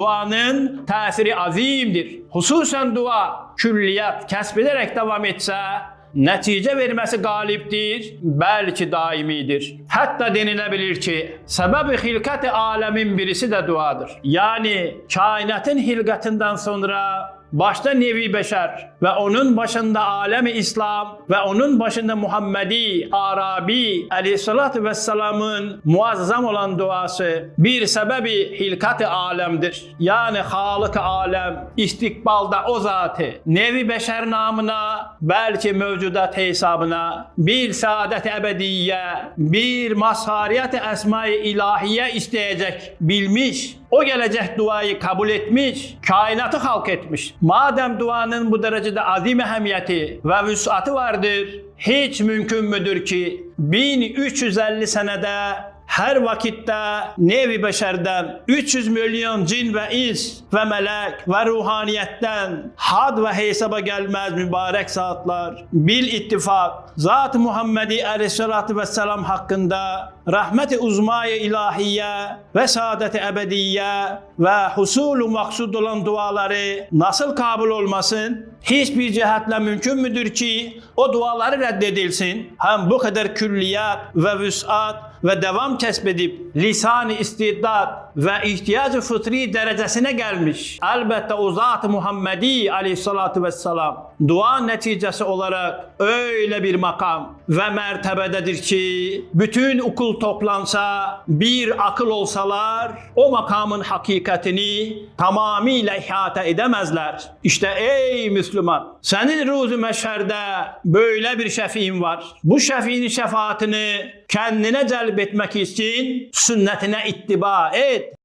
Duanın təsiri azimdir. Hususən dua külliyat kəsb edərək davam etsə, nəticə verməsi qalibdir, bəlkə daimidir. Hətta denilə bilir ki, səbəb-i xilqət-i aləmin birisi də duadır. Yəni, kainatın xilqətindən sonra başta nevi beşer ve onun başında alemi İslam ve onun başında Muhammedi Arabi aleyhissalatü vesselamın muazzam olan duası bir sebebi hilkat-ı alemdir. Yani Halık-ı alem istikbalda o zatı nevi beşer namına belki mevcudat hesabına bir saadet-i ebediyye bir mazhariyet-i esma-i ilahiye isteyecek bilmiş. O gelecek duayı kabul etmiş, kainatı halk etmiş. Madem duanın bu derecede azim ehemmiyeti ve vüsatı vardır, hiç mümkün müdür ki 1350 senede her vakitte nevi beşerden 300 milyon cin ve ins ve melek ve ruhaniyetten had ve hesaba gelmez mübarek saatler bil ittifak Zat-ı Muhammedi aleyhissalatü vesselam hakkında rahmet-i uzma-i ilahiye ve saadet-i ebediye ve husul-u maksud olan duaları nasıl kabul olmasın? Hiçbir cihetle mümkün müdür ki o duaları reddedilsin? Hem bu kadar külliyat ve vüsat ve devam kesbedip lisan-ı istiddat ve ihtiyacı fıtri derecesine gelmiş. Elbette o Zat-ı Muhammedi aleyhissalatü vesselam dua neticesi olarak öyle bir makam ve mertebededir ki bütün ukul toplansa bir akıl olsalar o makamın hakikatini tamamıyla ihate edemezler. İşte ey Müslüman, senin ruzu meşherde böyle bir şefiin var. Bu şefiinin şefaatini kendine celbetmek için sünnetine ittiba et.